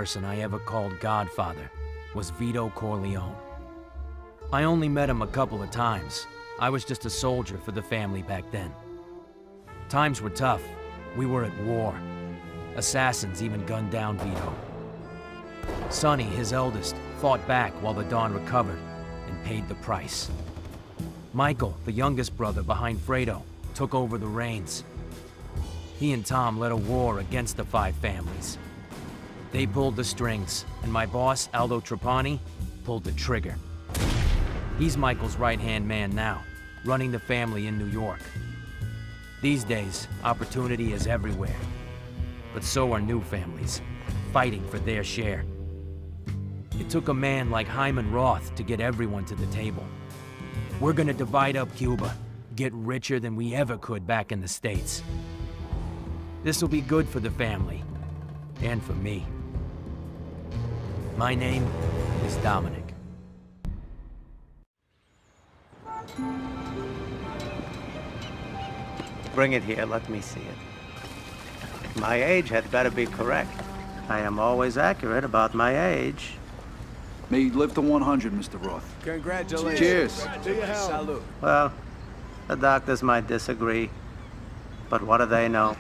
person I ever called Godfather was Vito Corleone. I only met him a couple of times. I was just a soldier for the family back then. Times were tough. We were at war. Assassins even gunned down Vito. Sonny, his eldest, fought back while the Don recovered and paid the price. Michael, the youngest brother behind Fredo, took over the reins. He and Tom led a war against the five families. They pulled the strings, and my boss, Aldo Trapani, pulled the trigger. He's Michael's right-hand man now, running the family in New York. These days, opportunity is everywhere. But so are new families, fighting for their share. It took a man like Hyman Roth to get everyone to the table. We're gonna divide up Cuba, get richer than we ever could back in the States. This'll be good for the family, and for me. My name is Dominic. Bring it here, let me see it. My age had better be correct. I am always accurate about my age. May you live to 100, Mr. Roth. Congratulations. Cheers. To your health. Salute. Well, the doctors might disagree, but what do they know?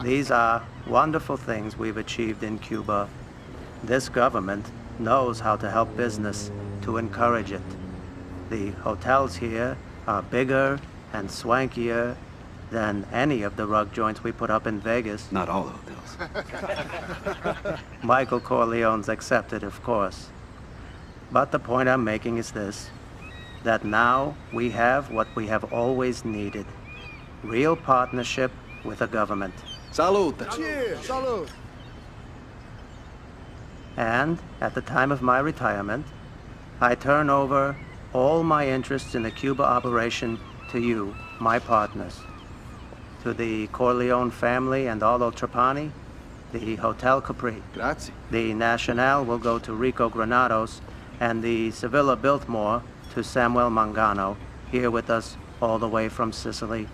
These are wonderful things we've achieved in Cuba. This government knows how to help business, to encourage it. The hotels here are bigger and swankier than any of the rug joints we put up in Vegas. Not all hotels. Michael Corleone's accepted, of course. But the point I'm making is this, that now we have what we have always needed. Real partnership with a government. Salute. Cheers. Salute. And at the time of my retirement, I turn over all my interests in the Cuba operation to you, my partners. To the Corleone family and Aldo Trapani, the Hotel Capri. Grazie. The Nacional will go to Rico Granados, and the Sevilla Biltmore to Samuel Mangano, here with us all the way from Sicily.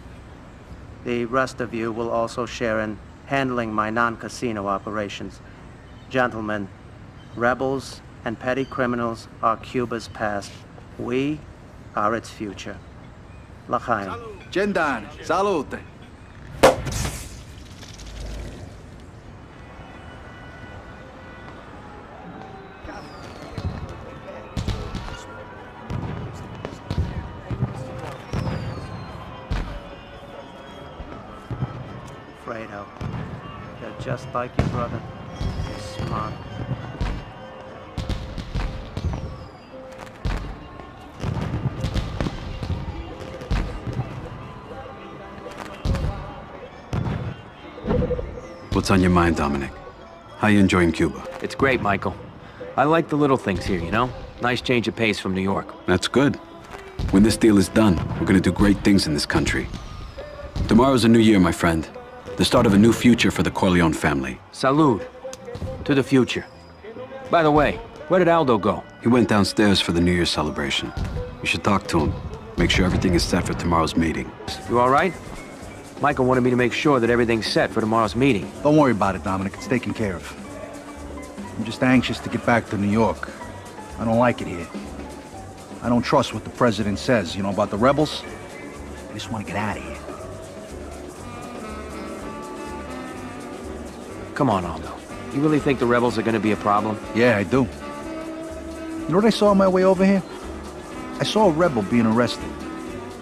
The rest of you will also share in handling my non-casino operations. Gentlemen, rebels and petty criminals are Cuba's past. We are its future. L'chaim. Gendan. Salute. Fredo, you're just like your brother. You're smart. What's on your mind, Dominic? How you enjoying Cuba? It's great, Michael. I like the little things here, you know? Nice change of pace from New York. That's good. When this deal is done, we're gonna do great things in this country. Tomorrow's a new year, my friend. The start of a new future for the Corleone family. Salud. To the future. By the way, where did Aldo go? He went downstairs for the New Year's celebration. You should talk to him. Make sure everything is set for tomorrow's meeting. You all right? Michael wanted me to make sure that everything's set for tomorrow's meeting. Don't worry about it, Dominic. It's taken care of. I'm just anxious to get back to New York. I don't like it here. I don't trust what the president says, you know, about the rebels. I just want to get out of here. Come on, Aldo. You really think the rebels are gonna be a problem? Yeah, I do. You know what I saw on my way over here? I saw a rebel being arrested.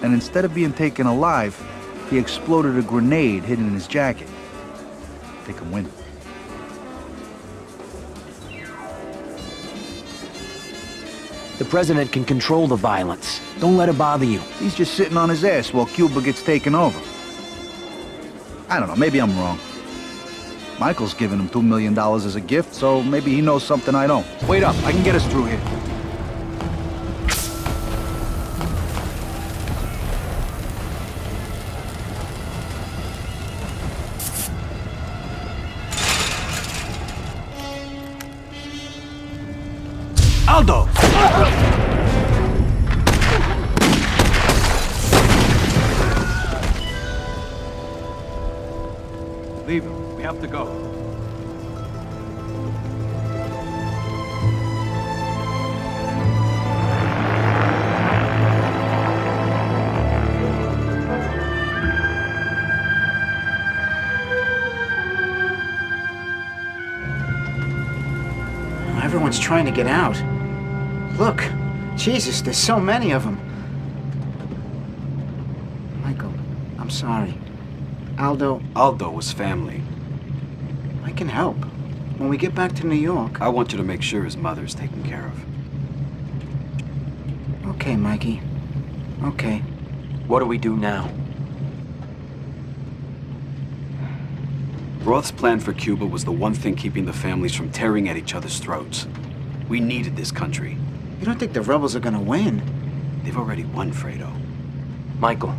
And instead of being taken alive, he exploded a grenade hidden in his jacket. They can win. The president can control the violence. Don't let it bother you. He's just sitting on his ass while Cuba gets taken over. I don't know, maybe I'm wrong. Michael's giving him $2 million as a gift, so maybe he knows something I don't. Wait up, I can get us through here. Aldo! Leave him. We have to go. Everyone's trying to get out. Look, Jesus, there's so many of them. Michael, I'm sorry. Aldo, Aldo was family. I can help. When we get back to New York... I want you to make sure his mother's taken care of. Okay, Mikey. Okay. What do we do now? Roth's plan for Cuba was the one thing keeping the families from tearing at each other's throats. We needed this country. You don't think the rebels are gonna win? They've already won, Fredo. Michael,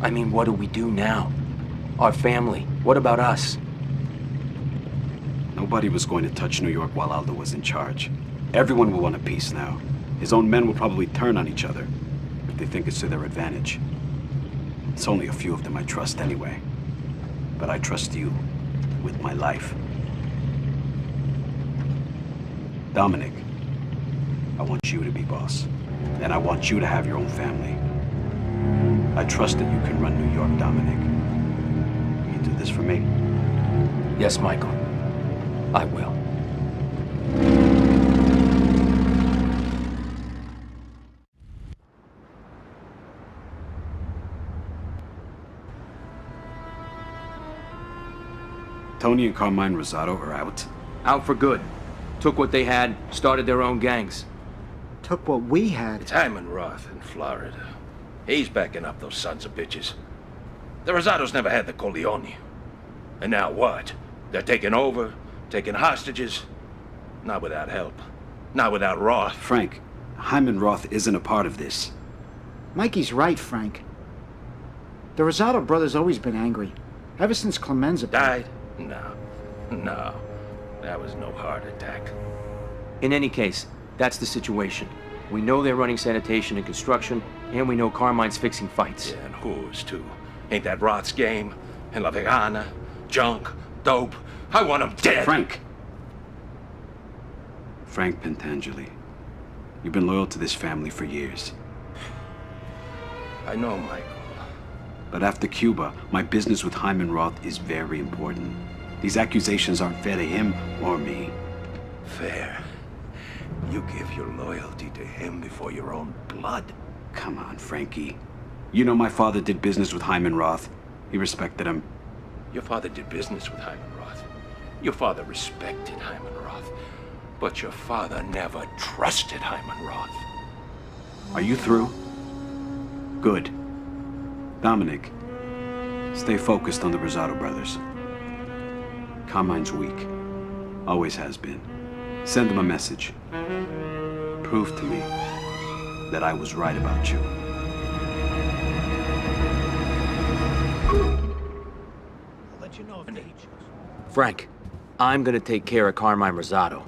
I mean, what do we do now? Our family, what about us? Nobody was going to touch New York while Aldo was in charge. Everyone will want a peace now. His own men will probably turn on each other if they think it's to their advantage. It's only a few of them I trust anyway. But I trust you with my life. Dominic, I want you to be boss. And I want you to have your own family. I trust that you can run New York, Dominic. Will you do this for me? Yes, Michael. I will. Tony and Carmine Rosado are out. Out for good. Took what they had, started their own gangs. Took what we had. It's Hyman Roth in Florida. He's backing up those sons of bitches. The Rosados never had the Corleone. And now what? They're taking over, taking hostages. Not without help. Not without Roth. Frank, Hyman Roth isn't a part of this. Mikey's right, Frank. The Rosado brothers always been angry. Ever since Clemenza Died? No. No. That was no heart attack. In any case, that's the situation. We know they're running sanitation and construction, and we know Carmine's fixing fights. Yeah, and who's too? Ain't that Roth's game? And La Vegana? Junk? Dope? I want him dead! Frank! Frank Pentangeli. You've been loyal to this family for years. I know, Michael. But after Cuba, my business with Hyman Roth is very important. These accusations aren't fair to him or me. Fair. You give your loyalty to him before your own blood. Come on, Frankie. You know my father did business with Hyman Roth. He respected him. Your father did business with Hyman Roth. Your father respected Hyman Roth. But your father never trusted Hyman Roth. Are you through? Good. Dominic, stay focused on the Rosado brothers. Carmine's weak. Always has been. Send him a message. Prove to me that I was right about you. Frank, I'm gonna take care of Carmine Rosado.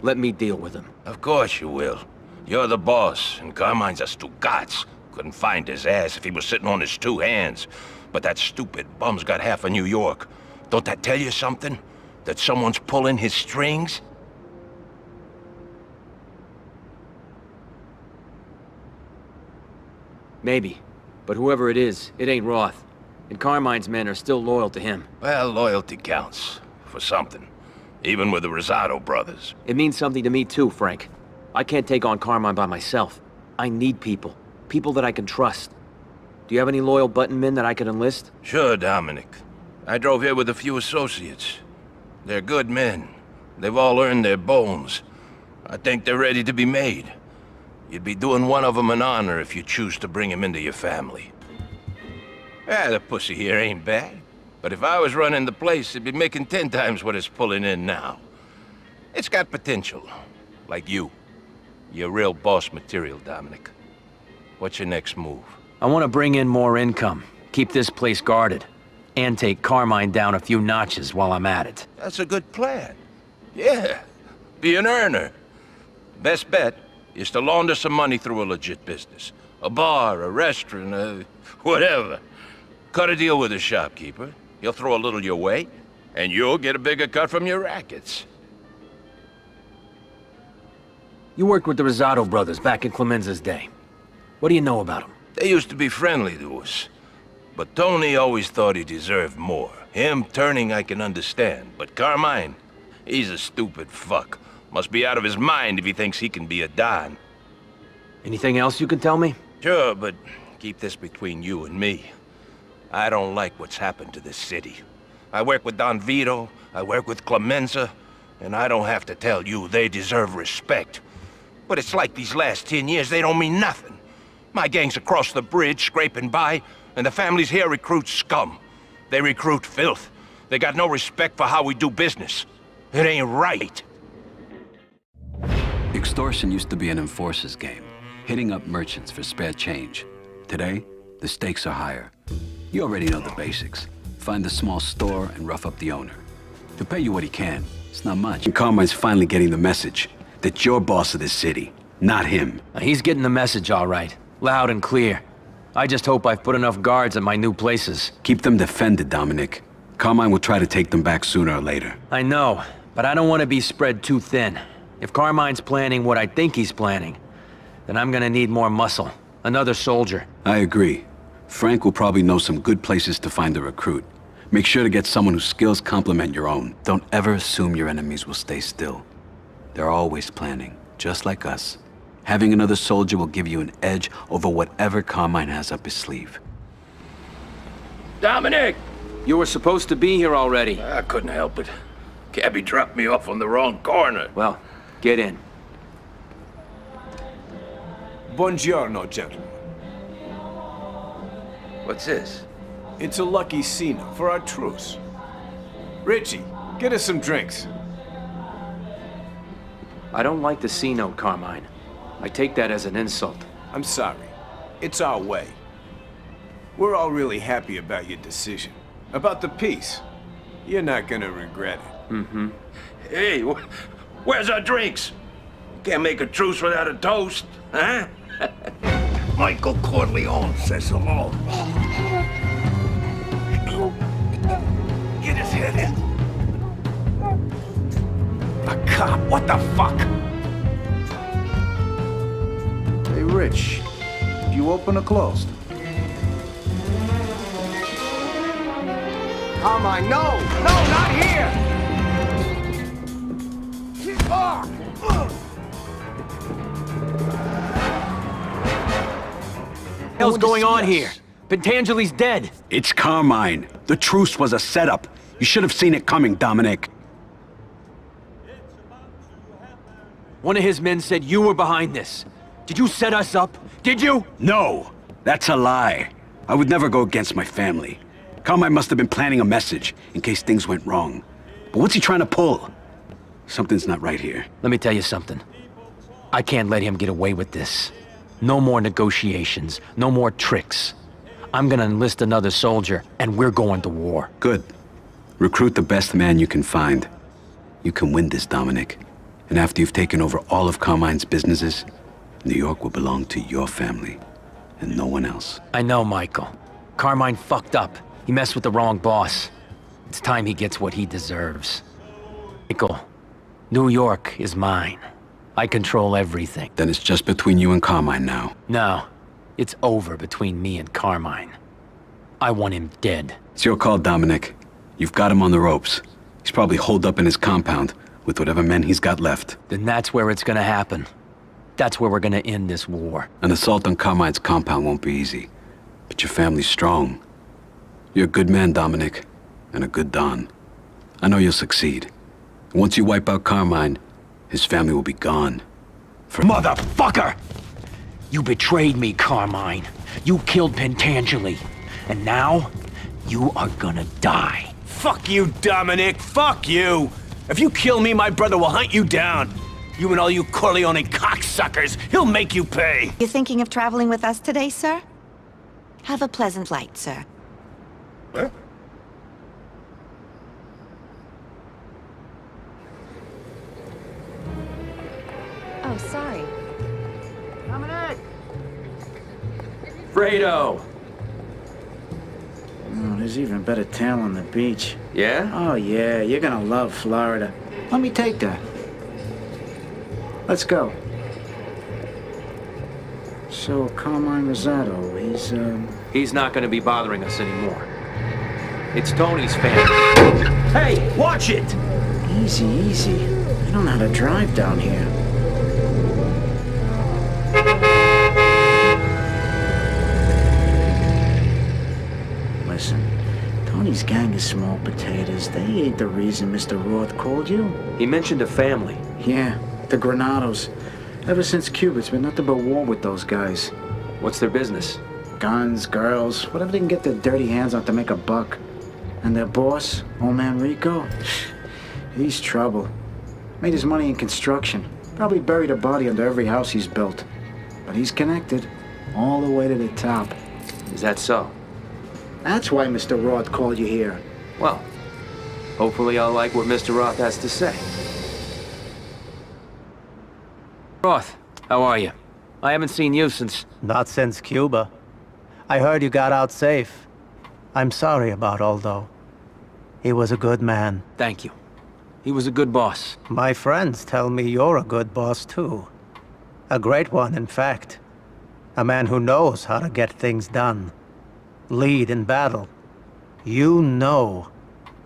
Let me deal with him. Of course you will. You're the boss, and Carmine's a Stugatz. Couldn't find his ass if he was sitting on his two hands. But that stupid bum's got half of New York. Don't that tell you something? That someone's pulling his strings? Maybe. But whoever it is, it ain't Roth. And Carmine's men are still loyal to him. Well, loyalty counts. For something. Even with the Rosado brothers. It means something to me too, Frank. I can't take on Carmine by myself. I need people. People that I can trust. Do you have any loyal button men that I could enlist? Sure, Dominic. I drove here with a few associates. They're good men. They've all earned their bones. I think they're ready to be made. You'd be doing one of them an honor if you choose to bring him into your family. Yeah, the pussy here ain't bad. But if I was running the place, it'd be making 10 times what it's pulling in now. It's got potential. Like you. You're real boss material, Dominic. What's your next move? I want to bring in more income, keep this place guarded, and take Carmine down a few notches while I'm at it. That's a good plan. Yeah, be an earner. Best bet is to launder some money through a legit business. A bar, a restaurant, whatever. Cut a deal with a shopkeeper. He'll throw a little your way, and you'll get a bigger cut from your rackets. You worked with the Rosado brothers back in Clemenza's day. What do you know about them? They used to be friendly to us. But Tony always thought he deserved more. Him turning I can understand, but Carmine, he's a stupid fuck. Must be out of his mind if he thinks he can be a Don. Anything else you can tell me? Sure, but keep this between you and me. I don't like what's happened to this city. I work with Don Vito, I work with Clemenza, and I don't have to tell you they deserve respect. But it's like these last 10 years, they don't mean nothing. My gang's across the bridge, scraping by, and the families here recruit scum. They recruit filth. They got no respect for how we do business. It ain't right. Extortion used to be an enforcer's game, hitting up merchants for spare change. Today, the stakes are higher. You already know the basics. Find a small store and rough up the owner. He'll pay you what he can. It's not much. And Carmine's finally getting the message that you're boss of this city, not him. He's getting the message all right. Loud and clear. I just hope I've put enough guards at my new places. Keep them defended, Dominic. Carmine will try to take them back sooner or later. I know, but I don't want to be spread too thin. If Carmine's planning what I think he's planning, then I'm gonna need more muscle. Another soldier. I agree. Frank will probably know some good places to find a recruit. Make sure to get someone whose skills complement your own. Don't ever assume your enemies will stay still. They're always planning, just like us. Having another soldier will give you an edge over whatever Carmine has up his sleeve. Dominic! You were supposed to be here already. I couldn't help it. Cabby dropped me off on the wrong corner. Well, get in. Buongiorno, gentlemen. What's this? It's a lucky cena for our truce. Richie, get us some drinks. I don't like the C note, Carmine. I take that as an insult. I'm sorry. It's our way. We're all really happy about your decision. About the peace. You're not gonna regret it. Mm-hmm. Hey, where's our drinks? Can't make a truce without a toast, huh? Michael Corleone says hello. Get his head in. A cop? What the fuck? Hey, Rich. You open or closed? Carmine, no! No, not here! What's going on here? Pentangeli's dead. It's Carmine. The truce was a setup. You should have seen it coming, Dominic. One of his men said you were behind this. Did you set us up? Did you? No, that's a lie. I would never go against my family. Carmine must have been planning a message in case things went wrong. But what's he trying to pull? Something's not right here. Let me tell you something. I can't let him get away with this. No more negotiations, no more tricks. I'm gonna enlist another soldier, and we're going to war. Good. Recruit the best man you can find. You can win this, Dominic. And after you've taken over all of Carmine's businesses, New York will belong to your family, and no one else. I know, Michael. Carmine fucked up. He messed with the wrong boss. It's time he gets what he deserves. Michael, New York is mine. I control everything. Then it's just between you and Carmine now. No, it's over between me and Carmine. I want him dead. It's your call, Dominic. You've got him on the ropes. He's probably holed up in his compound with whatever men he's got left. Then that's where it's gonna happen. That's where we're gonna end this war. An assault on Carmine's compound won't be easy, but your family's strong. You're a good man, Dominic, and a good Don. I know you'll succeed. Once you wipe out Carmine, his family will be gone. Motherfucker! You betrayed me, Carmine. You killed Pentangeli. And now, you are gonna die. Fuck you, Dominic! Fuck you! If you kill me, my brother will hunt you down. You and all you Corleone cocksuckers, he'll make you pay! You thinking of traveling with us today, sir? Have a pleasant flight, sir. Huh? Oh, sorry. Fredo! Oh, there's even better tail on the beach. Yeah? Oh, yeah, you're gonna love Florida. Let me take that. Let's go. So, Carmine Rosado, He's not gonna be bothering us anymore. It's Tony's family. Hey, watch it! Easy, easy. You don't know how to drive down here. Listen, Tony's gang is small potatoes. They ain't the reason Mr. Roth called you. He mentioned a family. Yeah, the Granados. Ever since Cuba, it's been nothing but war with those guys. What's their business? Guns, girls, whatever they can get their dirty hands on to make a buck. And their boss, old man Rico, he's trouble. Made his money in construction. Probably buried a body under every house he's built. But he's connected, all the way to the top. Is that so? That's why Mr. Roth called you here. Well, hopefully I'll like what Mr. Roth has to say. Roth, how are you? I haven't seen you since... Not since Cuba. I heard you got out safe. I'm sorry about Aldo. He was a good man. Thank you. He was a good boss. My friends tell me you're a good boss, too. A great one, in fact. A man who knows how to get things done. Lead in battle. You know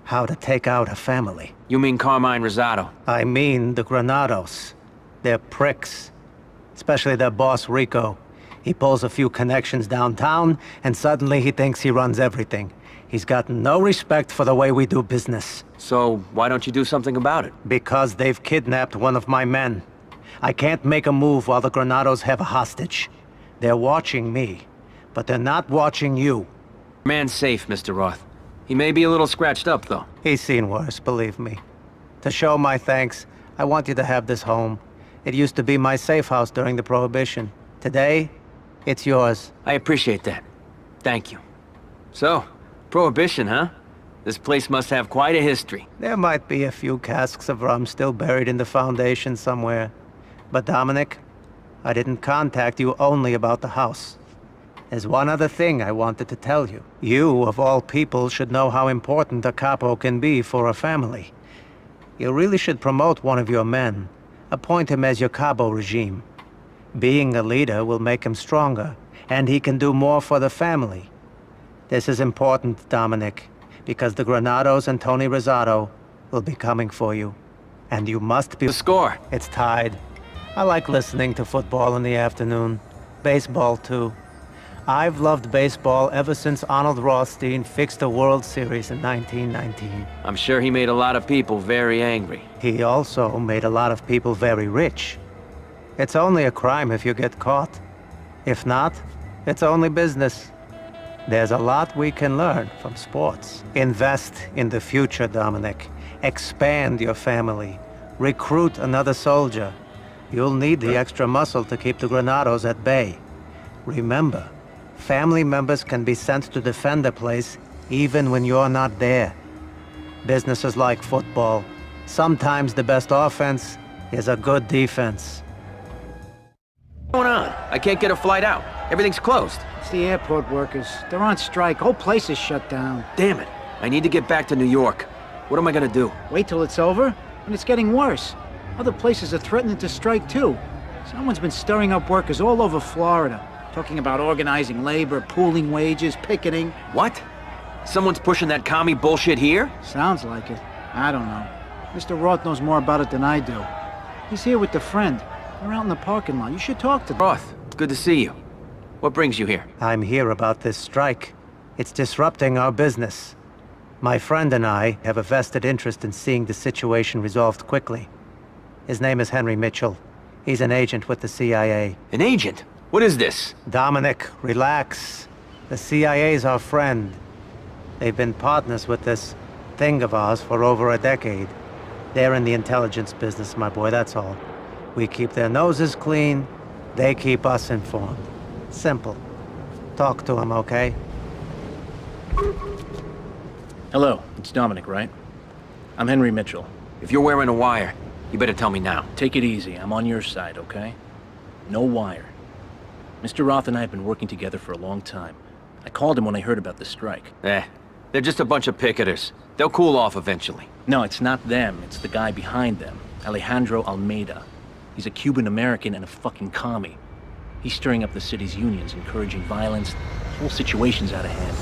how to take out a family. You mean Carmine Rosado? I mean the Granados. They're pricks. Especially their boss, Rico. He pulls a few connections downtown, and suddenly he thinks he runs everything. He's got no respect for the way we do business. So, why don't you do something about it? Because they've kidnapped one of my men. I can't make a move while the Granados have a hostage. They're watching me, but they're not watching you. Man's safe, Mr. Roth. He may be a little scratched up, though. He's seen worse, believe me. To show my thanks, I want you to have this home. It used to be my safe house during the Prohibition. Today, it's yours. I appreciate that. Thank you. So, Prohibition, huh? This place must have quite a history. There might be a few casks of rum still buried in the foundation somewhere. But Dominic, I didn't contact you only about the house. There's one other thing I wanted to tell you. You, of all people, should know how important a capo can be for a family. You really should promote one of your men. Appoint him as your cabo regime. Being a leader will make him stronger, and he can do more for the family. This is important, Dominic, because the Granados and Tony Rosado will be coming for you. And you must be... The score! It's tied. I like listening to football in the afternoon. Baseball, too. I've loved baseball ever since Arnold Rothstein fixed the World Series in 1919. I'm sure he made a lot of people very angry. He also made a lot of people very rich. It's only a crime if you get caught. If not, it's only business. There's a lot we can learn from sports. Invest in the future, Dominic. Expand your family. Recruit another soldier. You'll need the extra muscle to keep the Granados at bay. Remember, family members can be sent to defend a place even when you're not there. Business is like football. Sometimes the best offense is a good defense. What's going on? I can't get a flight out. Everything's closed. It's the airport workers. They're on strike. Whole place is shut down. Damn it. I need to get back to New York. What am I gonna do? Wait till it's over? And it's getting worse. Other places are threatening to strike too. Someone's been stirring up workers all over Florida. Talking about organizing labor, pooling wages, picketing. What? Someone's pushing that commie bullshit here? Sounds like it. I don't know. Mr. Roth knows more about it than I do. He's here with a friend. They're out in the parking lot. You should talk to them. Roth, it's good to see you. What brings you here? I'm here about this strike. It's disrupting our business. My friend and I have a vested interest in seeing the situation resolved quickly. His name is Henry Mitchell. He's an agent with the CIA. An agent? What is this? Dominic, relax. The CIA's our friend. They've been partners with this thing of ours for over a decade. They're in the intelligence business, my boy, that's all. We keep their noses clean, they keep us informed. Simple. Talk to them, okay? Hello, it's Dominic, right? I'm Henry Mitchell. If you're wearing a wire, you better tell me now. Take it easy, I'm on your side, okay? No wire. Mr. Roth and I have been working together for a long time. I called him when I heard about the strike. They're just a bunch of picketers. They'll cool off eventually. No, it's not them, it's the guy behind them. Alejandro Almeida. He's a Cuban-American and a fucking commie. He's stirring up the city's unions, encouraging violence. The whole situation's out of hand.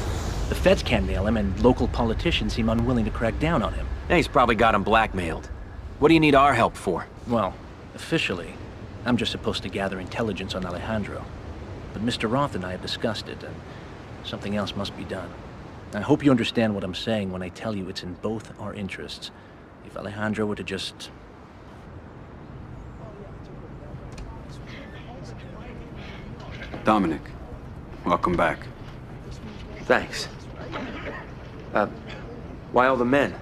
The feds can't nail him, and local politicians seem unwilling to crack down on him. He's probably got him blackmailed. What do you need our help for? Well, officially, I'm just supposed to gather intelligence on Alejandro. But Mr. Roth and I have discussed it, and something else must be done. I hope you understand what I'm saying when I tell you it's in both our interests. If Alejandro were to just... Dominic, welcome back. Thanks. Why all the men?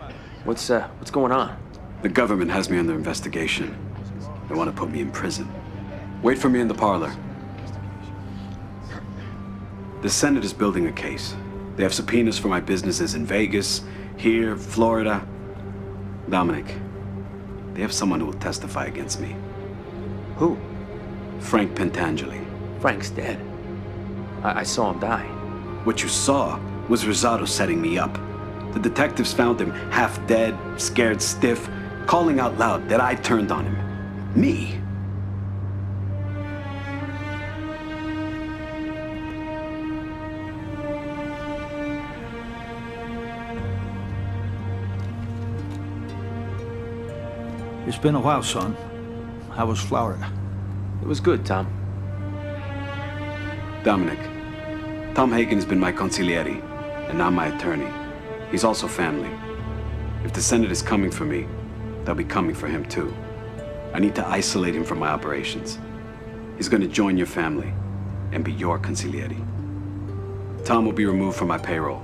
What's going on? The government has me under investigation. They want to put me in prison. Wait for me in the parlor. The Senate is building a case. They have subpoenas for my businesses in Vegas, here, Florida. Dominic, they have someone who will testify against me. Who? Frank Pentangeli. Frank's dead. I saw him die. What you saw was Rosado setting me up. The detectives found him half dead, scared stiff, calling out loud that I turned on him. Me? It's been a while, son. How was Florida? It was good, Tom. Dominic, Tom Hagen's been my consigliere, and now my attorney. He's also family. If the Senate is coming for me, they'll be coming for him too. I need to isolate him from my operations. He's going to join your family and be your consigliere. Tom will be removed from my payroll.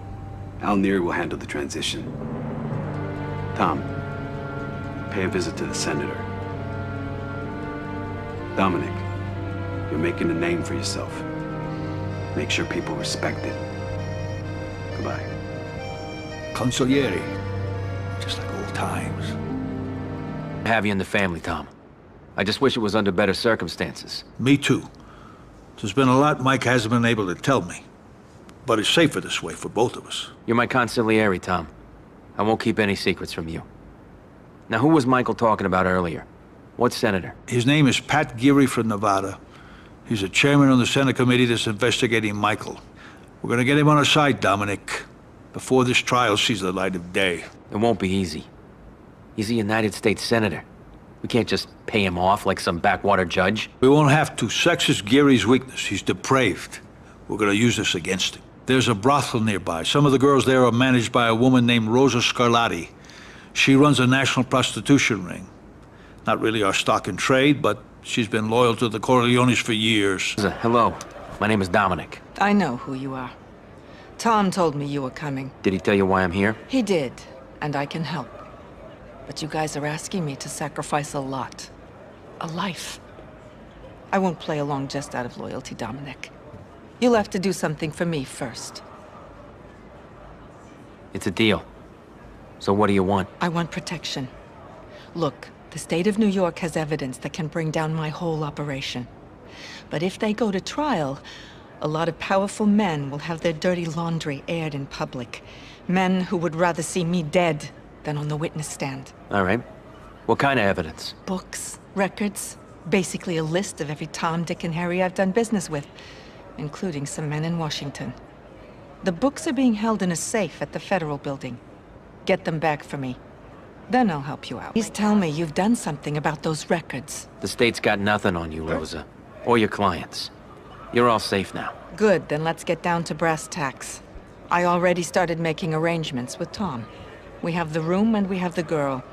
Al Neri will handle the transition. Tom, pay a visit to the senator. Dominic, you're making a name for yourself. Make sure people respect it. Goodbye. Consigliere. Just like old times. Have you in the family, Tom. I just wish it was under better circumstances. Me too. There's been a lot Mike hasn't been able to tell me. But it's safer this way for both of us. You're my consigliere, Tom. I won't keep any secrets from you. Now, who was Michael talking about earlier? What senator? His name is Pat Geary from Nevada. He's the chairman of the Senate committee that's investigating Michael. We're gonna get him on our side, Dominic, before this trial sees the light of day. It won't be easy. He's a United States senator. We can't just pay him off like some backwater judge. We won't have to. Sex is Geary's weakness. He's depraved. We're gonna use this against him. There's a brothel nearby. Some of the girls there are managed by a woman named Rosa Scarlatti. She runs a national prostitution ring. Not really our stock in trade, but she's been loyal to the Corleones for years. Hello, my name is Dominic. I know who you are. Tom told me you were coming. Did he tell you why I'm here? He did, and I can help. But you guys are asking me to sacrifice a lot. A life. I won't play along just out of loyalty, Dominic. You'll have to do something for me first. It's a deal. So what do you want? I want protection. Look, the state of New York has evidence that can bring down my whole operation. But if they go to trial, a lot of powerful men will have their dirty laundry aired in public. Men who would rather see me dead than on the witness stand. All right. What kind of evidence? Books, records, basically a list of every Tom, Dick, and Harry I've done business with, including some men in Washington. The books are being held in a safe at the Federal Building. Get them back for me. Then I'll help you out. Please tell me you've done something about those records. The state's got nothing on you, Rosa. Or your clients. You're all safe now. Good, then let's get down to brass tacks. I already started making arrangements with Tom. We have the room and we have the girl.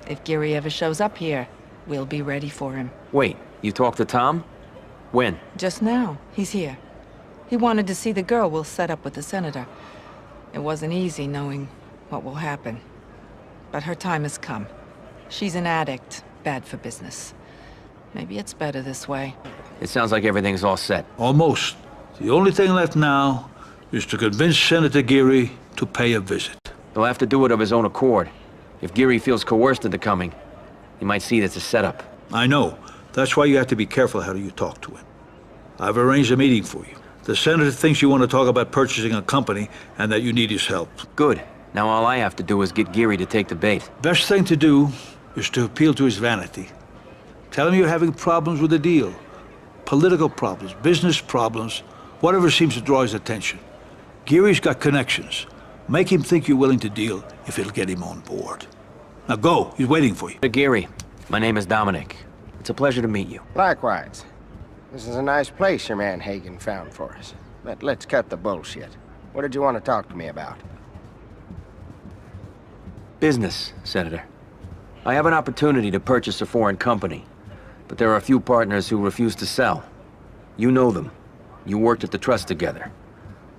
If Geary ever shows up here, we'll be ready for him. Wait, you talked to Tom? When? Just now. He's here. He wanted to see the girl we'll set up with the senator. It wasn't easy knowing what will happen. But her time has come. She's an addict, bad for business. Maybe it's better this way. It sounds like everything's all set. Almost. The only thing left now is to convince Senator Geary to pay a visit. He'll have to do it of his own accord. If Geary feels coerced into coming, he might see this as a setup. I know. That's why you have to be careful how you talk to him. I've arranged a meeting for you. The senator thinks you want to talk about purchasing a company and that you need his help. Good. Now all I have to do is get Geary to take the bait. Best thing to do is to appeal to his vanity. Tell him you're having problems with the deal. Political problems, business problems, whatever seems to draw his attention. Geary's got connections. Make him think you're willing to deal if it'll get him on board. Now go, he's waiting for you. Geary, My name is Dominic. It's a pleasure to meet you. Likewise. This is a nice place your man Hagen found for us. But let's cut the bullshit. What did you want to talk to me about? Business, Senator. I have an opportunity to purchase a foreign company, but there are a few partners who refuse to sell. You know them. You worked at the trust together.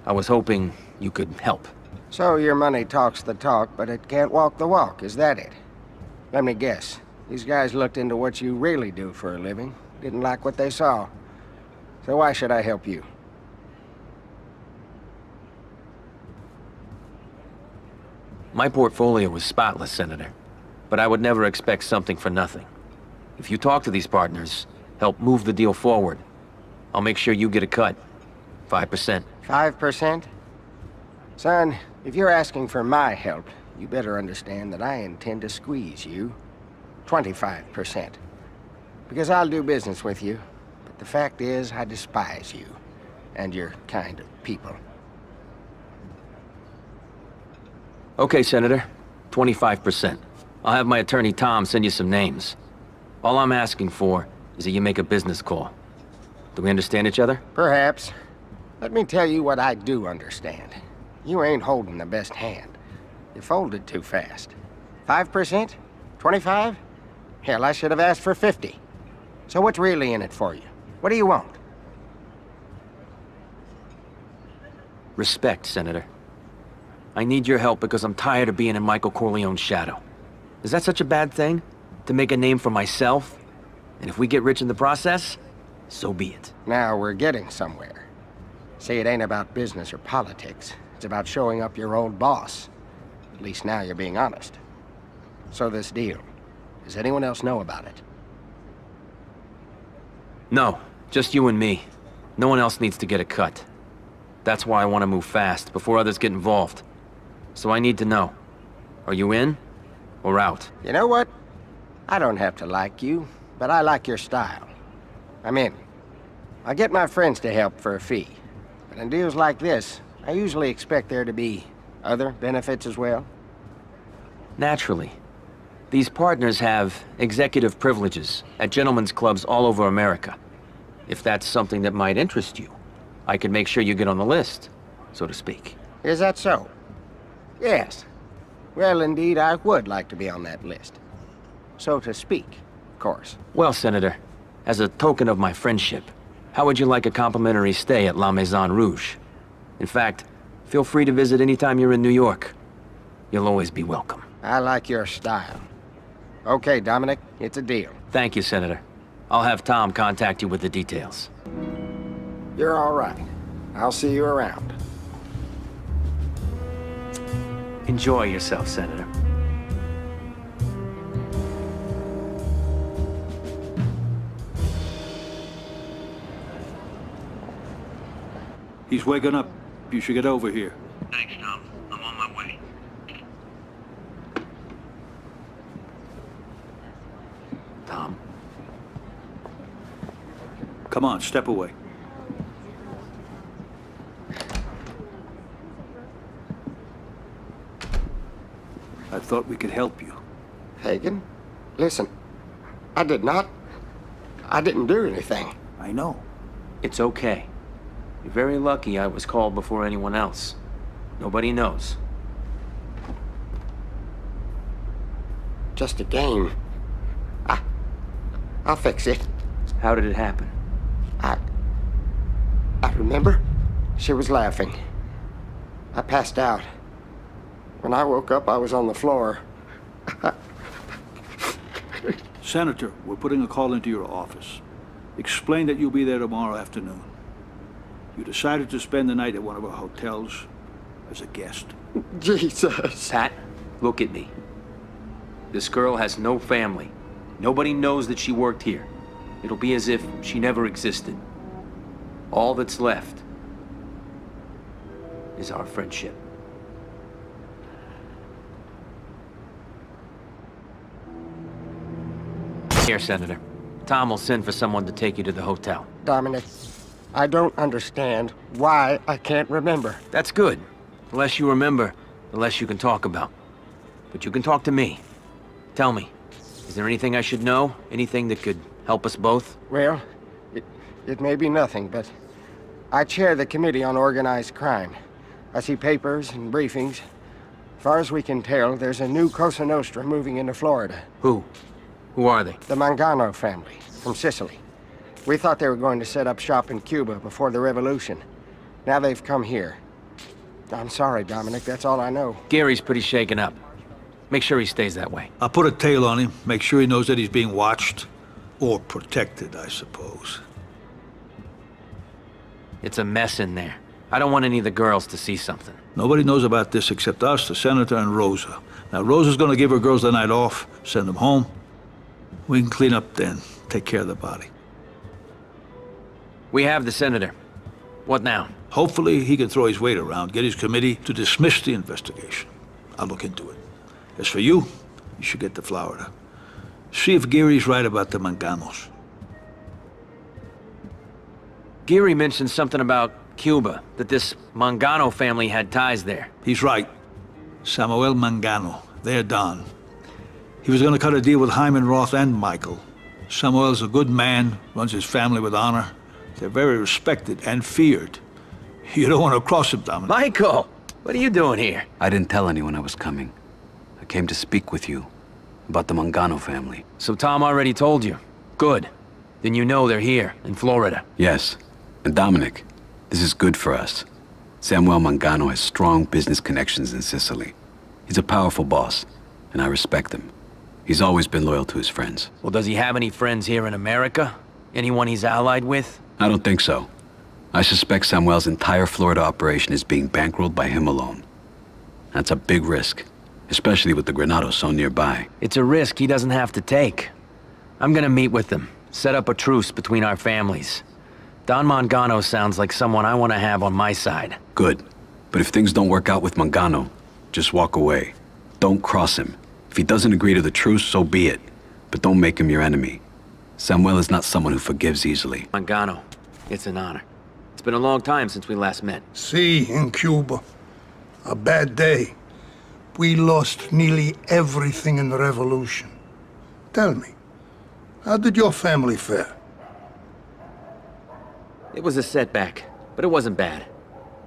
I was hoping you could help. So your money talks the talk, but it can't walk the walk, is that it? Let me guess. These guys looked into what you really do for a living, didn't like what they saw. So why should I help you? My portfolio was spotless, Senator, but I would never expect something for nothing. If you talk to these partners, help move the deal forward, I'll make sure you get a cut. 5%. 5%? Son, if you're asking for my help, you better understand that I intend to squeeze you 25%. Because I'll do business with you, but the fact is I despise you and your kind of people. Okay, Senator. 25%. I'll have my attorney Tom send you some names. All I'm asking for is that you make a business call. Do we understand each other? Perhaps. Let me tell you what I do understand. You ain't holding the best hand. You folded too fast. 5%? 25? Hell, I should have asked for 50. So what's really in it for you? What do you want? Respect, Senator. I need your help because I'm tired of being in Michael Corleone's shadow. Is that such a bad thing? To make a name for myself? And if we get rich in the process, so be it. Now we're getting somewhere. See, it ain't about business or politics. It's about showing up your old boss. At least now you're being honest. So this deal, does anyone else know about it? No, just you and me. No one else needs to get a cut. That's why I want to move fast, before others get involved. So I need to know. Are you in or out? You know what? I don't have to like you, but I like your style. I'm in. I get my friends to help for a fee. But in deals like this, I usually expect there to be other benefits as well. Naturally. These partners have executive privileges at gentlemen's clubs all over America. If that's something that might interest you, I could make sure you get on the list, so to speak. Is that so? Yes. Well, indeed, I would like to be on that list. So to speak, of course. Well, Senator, as a token of my friendship, how would you like a complimentary stay at La Maison Rouge? In fact, feel free to visit anytime you're in New York. You'll always be welcome. I like your style. Okay, Dominic, it's a deal. Thank you, Senator. I'll have Tom contact you with the details. You're all right. I'll see you around. Enjoy yourself, Senator. He's waking up. You should get over here. Thanks, Tom. I'm on my way. Tom? Come on, step away. I thought we could help you. Hagen, listen. I didn't do anything. I know. It's okay. You're very lucky I was called before anyone else. Nobody knows. Just a game. I'll fix it. How did it happen? I remember. She was laughing. I passed out. When I woke up, I was on the floor. Senator, we're putting a call into your office. Explain that you'll be there tomorrow afternoon. You decided to spend the night at one of our hotels as a guest. Jesus. Pat, look at me. This girl has no family. Nobody knows that she worked here. It'll be as if she never existed. All that's left is our friendship. Here, Senator. Tom will send for someone to take you to the hotel. Dominic, I don't understand why I can't remember. That's good. The less you remember, the less you can talk about. But you can talk to me. Tell me, Is there anything I should know? Anything that could help us both? Well, it may be nothing, but I chair the Committee on Organized Crime. I see papers and briefings. As far as we can tell, there's a new Cosa Nostra moving into Florida. Who? Who are they? The Mangano family, from Sicily. We thought they were going to set up shop in Cuba before the revolution. Now they've come here. I'm sorry, Dominic, that's all I know. Gary's pretty shaken up. Make sure he stays that way. I'll put a tail on him, make sure he knows that he's being watched. Or protected, I suppose. It's a mess in there. I don't want any of the girls to see something. Nobody knows about this except us, the Senator, and Rosa. Now, Rosa's gonna give her girls the night off, send them home. We can clean up then, take care of the body. We have the Senator. What now? Hopefully, he can throw his weight around, get his committee to dismiss the investigation. I'll look into it. As for you, you should get to Florida. See if Gary's right about the Manganos. Geary mentioned something about Cuba, that this Mangano family had ties there. He's right. Samuel Mangano, their Don. He was gonna cut a deal with Hyman Roth and Michael. Samuel's a good man, runs his family with honor. They're very respected and feared. You don't want to cross him, Dominic. Michael! What are you doing here? I didn't tell anyone I was coming. I came to speak with you about the Mangano family. So Tom already told you. Good. Then you know they're here, in Florida. Yes. And Dominic, this is good for us. Samuel Mangano has strong business connections in Sicily. He's a powerful boss, and I respect him. He's always been loyal to his friends. Well, does he have any friends here in America? Anyone he's allied with? I don't think so. I suspect Samuel's entire Florida operation is being bankrolled by him alone. That's a big risk, especially with the Granados so nearby. It's a risk he doesn't have to take. I'm gonna meet with them, set up a truce between our families. Don Mangano sounds like someone I want to have on my side. Good. But if things don't work out with Mangano, just walk away. Don't cross him. If he doesn't agree to the truce, so be it. But don't make him your enemy. Samuel is not someone who forgives easily. Mangano, it's an honor. It's been a long time since we last met. See, in Cuba. A bad day. We lost nearly everything in the revolution. Tell me, how did your family fare? It was a setback, but it wasn't bad.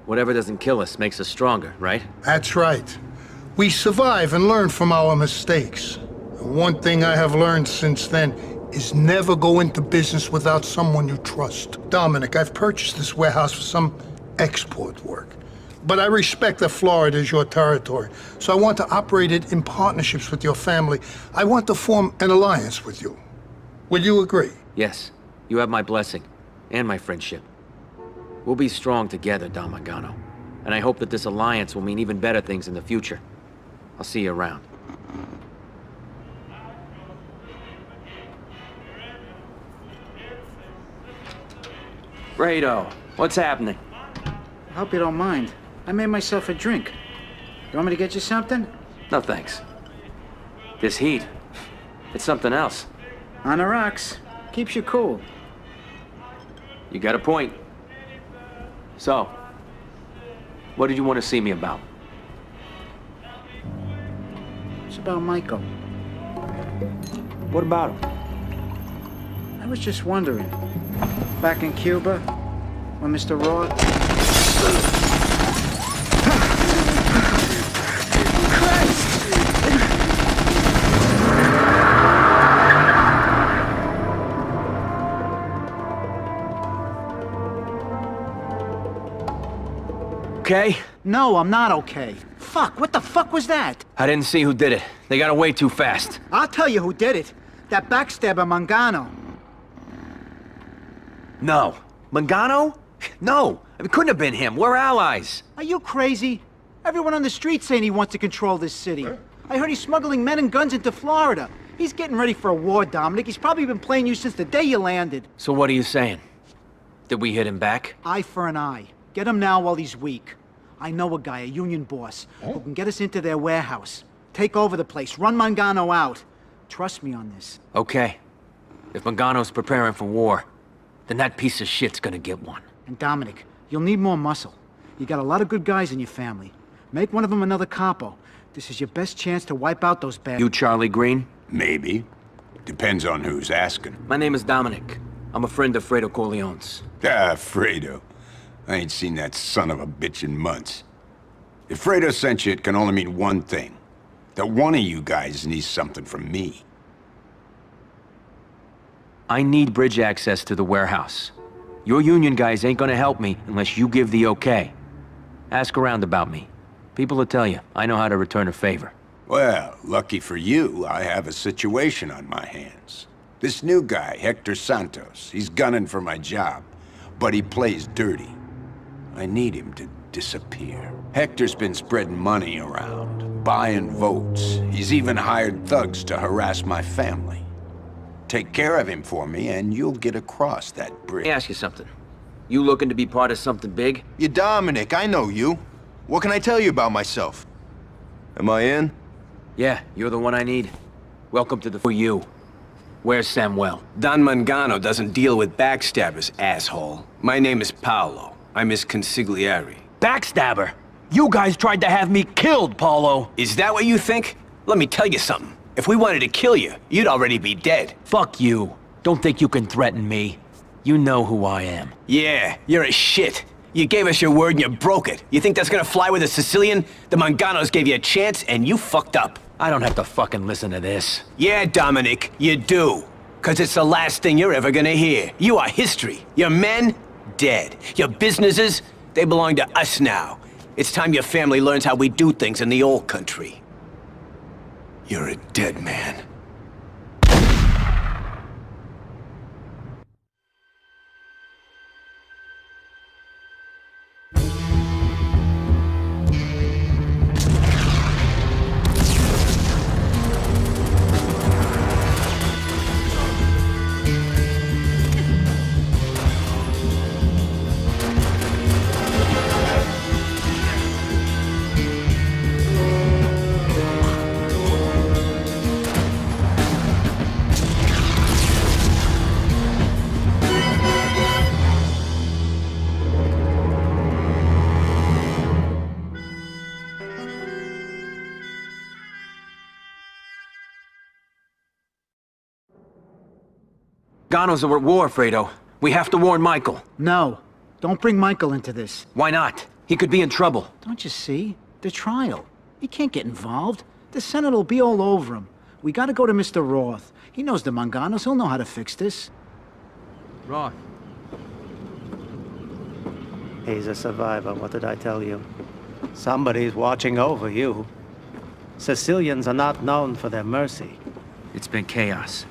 Whatever doesn't kill us makes us stronger, right? That's right. We survive and learn from our mistakes. And one thing I have learned since then is never go into business without someone you trust. Dominic, I've purchased this warehouse for some export work. But I respect that Florida is your territory, so I want to operate it in partnerships with your family. I want to form an alliance with you. Will you agree? Yes. You have my blessing. And my friendship. We'll be strong together, Don Mangano. And I hope that this alliance will mean even better things in the future. I'll see you around. Fredo, what's happening? I hope you don't mind. I made myself a drink. You want me to get you something? No thanks. This heat, it's something else. On the rocks. Keeps you cool. You got a point. So, what did you want to see me about? It's about Michael. What about him? I was just wondering. Back in Cuba, when Mr. Roth... Okay? No, I'm not okay. Fuck, what the fuck was that? I didn't see who did it. They got away too fast. I'll tell you who did it. That backstabber Mangano. No. Mangano? No. It couldn't have been him. We're allies. Are you crazy? Everyone on the street saying he wants to control this city. I heard he's smuggling men and guns into Florida. He's getting ready for a war, Dominic. He's probably been playing you since the day you landed. So what are you saying? Did we hit him back? Eye for an eye. Get him now while he's weak. I know a guy, a union boss, who can get us into their warehouse. Take over the place, run Mangano out. Trust me on this. Okay. If Mangano's preparing for war, then that piece of shit's gonna get one. And Dominic, you'll need more muscle. You got a lot of good guys in your family. Make one of them another capo. This is your best chance to wipe out those bad... You Charlie Green? Maybe. Depends on who's asking. My name is Dominic. I'm a friend of Fredo Corleone's. Ah, Fredo. I ain't seen that son of a bitch in months. If Fredo sent you, it can only mean one thing. That one of you guys needs something from me. I need bridge access to the warehouse. Your union guys ain't gonna help me unless you give the okay. Ask around about me. People will tell you I know how to return a favor. Well, lucky for you, I have a situation on my hands. This new guy, Hector Santos, he's gunning for my job, but he plays dirty. I need him to disappear. Hector's been spreading money around, buying votes. He's even hired thugs to harass my family. Take care of him for me, and you'll get across that bridge. Let me ask you something. You looking to be part of something big? You're Dominic, I know you. What can I tell you about myself? Am I in? Yeah, you're the one I need. Welcome to the for you. Where's Samuel? Don Mangano doesn't deal with backstabbers, asshole. My name is Paolo. I'm his consigliere. Backstabber? You guys tried to have me killed, Paulo. Is that what you think? Let me tell you something. If we wanted to kill you, you'd already be dead. Fuck you. Don't think you can threaten me. You know who I am. Yeah, you're a shit. You gave us your word and you broke it. You think that's gonna fly with a Sicilian? The Manganos gave you a chance and you fucked up. I don't have to fucking listen to this. Yeah, Dominic, you do. 'Cause it's the last thing you're ever gonna hear. You are history. Your men, dead. Your businesses, they belong to us now. It's time your family learns how we do things in the old country. You're a dead man. Ganos are at war, Fredo. We have to warn Michael. No. Don't bring Michael into this. Why not? He could be in trouble. Don't you see? The trial. He can't get involved. The Senate will be all over him. We gotta go to Mr. Roth. He knows the Manganos. He'll know how to fix this. Roth. He's a survivor, what did I tell you? Somebody's watching over you. Sicilians are not known for their mercy. It's been chaos.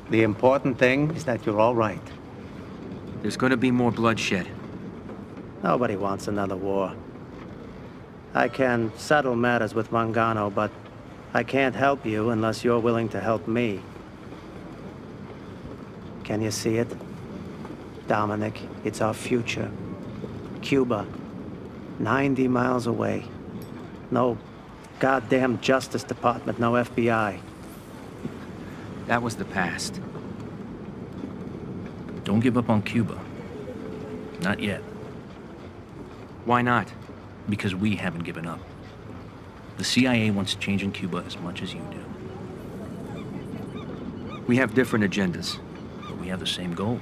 The important thing is that you're all right. There's gonna be more bloodshed. Nobody wants another war. I can settle matters with Mangano, but I can't help you unless you're willing to help me. Can you see it? Dominic, it's our future. Cuba, 90 miles away. No goddamn Justice Department, no FBI. That was the past. Don't give up on Cuba. Not yet. Why not? Because we haven't given up. The CIA wants change in Cuba as much as you do. We have different agendas. But we have the same goal.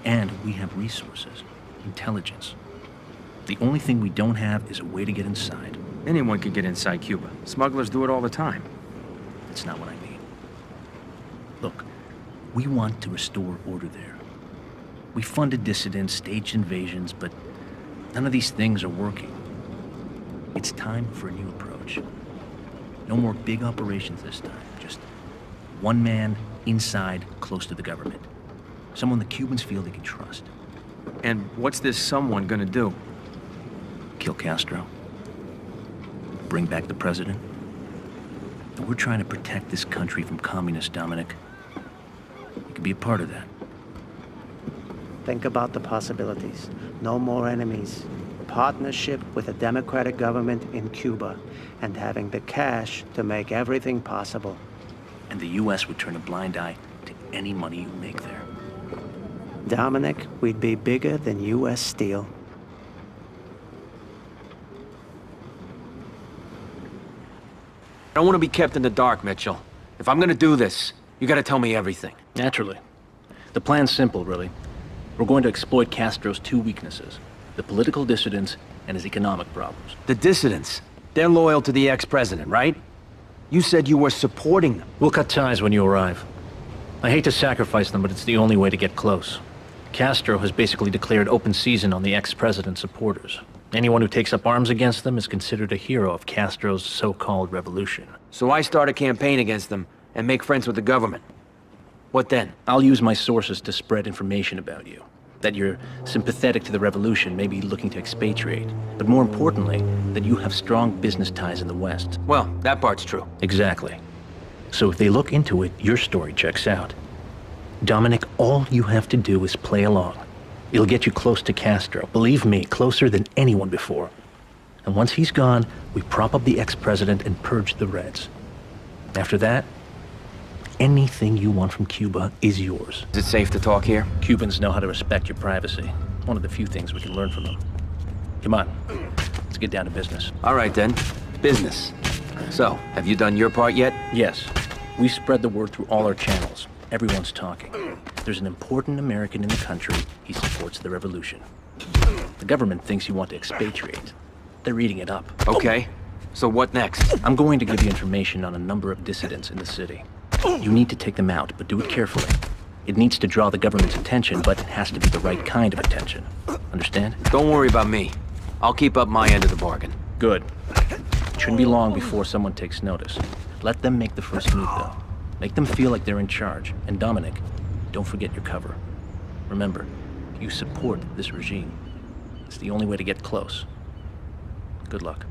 And we have resources, intelligence. The only thing we don't have is a way to get inside. Anyone could get inside Cuba. Smugglers do it all the time. That's not what I mean. Look, we want to restore order there. We funded dissidents, staged invasions, but none of these things are working. It's time for a new approach. No more big operations this time. Just one man inside, close to the government. Someone the Cubans feel they can trust. And what's this someone gonna do? Kill Castro. Bring back the president. And we're trying to protect this country from communists, Dominic. You could be a part of that. Think about the possibilities. No more enemies. Partnership with a democratic government in Cuba, and having the cash to make everything possible. And the U.S. would turn a blind eye to any money you make there. Dominic, we'd be bigger than U.S. Steel. I don't want to be kept in the dark, Mitchell. If I'm gonna do this, You gotta tell me everything. Naturally. The plan's simple, really. We're going to exploit Castro's two weaknesses, the political dissidents and his economic problems. The dissidents. They're loyal to the ex-president, right? You said you were supporting them. We'll cut ties when you arrive. I hate to sacrifice them, but it's the only way to get close. Castro has basically declared open season on the ex-president's supporters. Anyone who takes up arms against them is considered a hero of Castro's so-called revolution. So I start a campaign against them and make friends with the government. What then? I'll use my sources to spread information about you. That you're sympathetic to the revolution, maybe looking to expatriate. But more importantly, that you have strong business ties in the West. Well, that part's true. Exactly. So if they look into it, your story checks out. Dominic, all you have to do is play along. It'll get you close to Castro. Believe me, closer than anyone before. And once he's gone, we prop up the ex-president and purge the Reds. After that, anything you want from Cuba is yours. Is it safe to talk here? Cubans know how to respect your privacy. One of the few things we can learn from them. Come on, let's get down to business. All right then, business. So, have you done your part yet? Yes. We spread the word through all our channels. Everyone's talking. There's an important American in the country. He supports the revolution. The government thinks you want to expatriate. They're eating it up. Okay. So what next? I'm going to give you information on a number of dissidents in the city. You need to take them out, but do it carefully. It needs to draw the government's attention, but it has to be the right kind of attention. Understand? Don't worry about me. I'll keep up my end of the bargain. Good. It shouldn't be long before someone takes notice. Let them make the first move, though. Make them feel like they're in charge. And Dominic, don't forget your cover. Remember, you support this regime. It's the only way to get close. Good luck.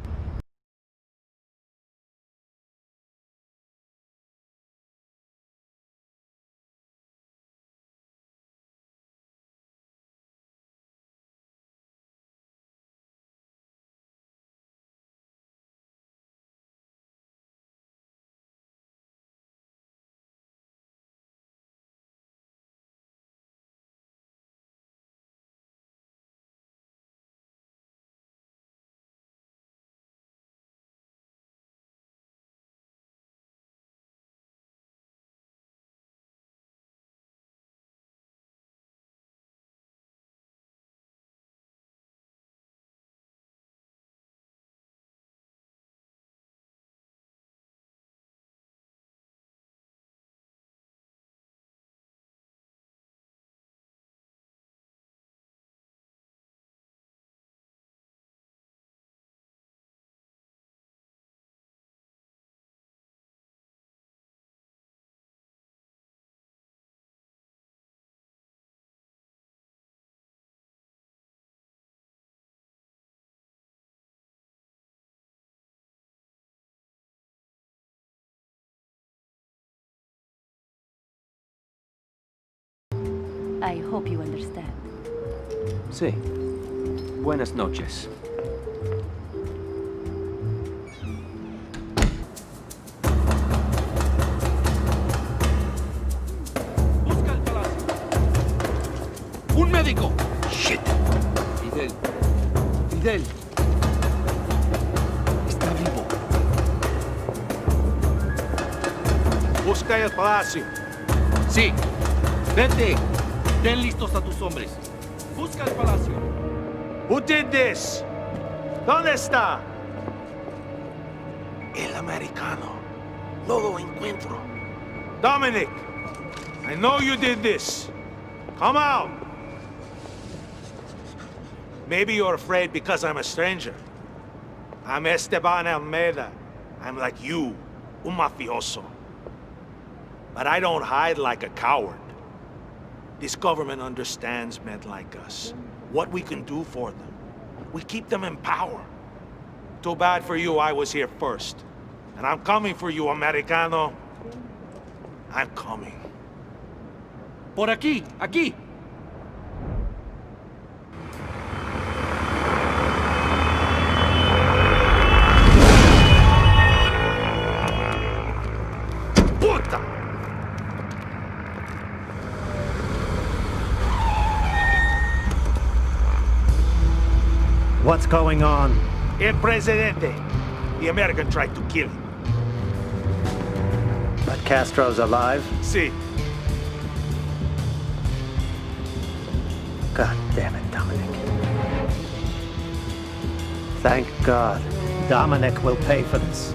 I hope you understand. Sí. Buenas noches. Busca el palacio. ¡Un médico! Shit. Fidel. Está vivo. Busca el palacio. Sí. Vete. Den listos a tus hombres. Busca el palacio. Who did this? ¿Dónde está? El americano. No lo encuentro. Dominic, I know you did this. Come out. Maybe you're afraid because I'm a stranger. I'm Esteban Almeida. I'm like you, un mafioso. But I don't hide like a coward. This government understands men like us. What we can do for them. We keep them in power. Too bad for you, I was here first. And I'm coming for you, Americano. I'm coming. Por aquí, aquí. Puta! What's going on? El Presidente. The American tried to kill him. But Castro's alive? See. God damn it, Dominic. Thank God. Dominic will pay for this.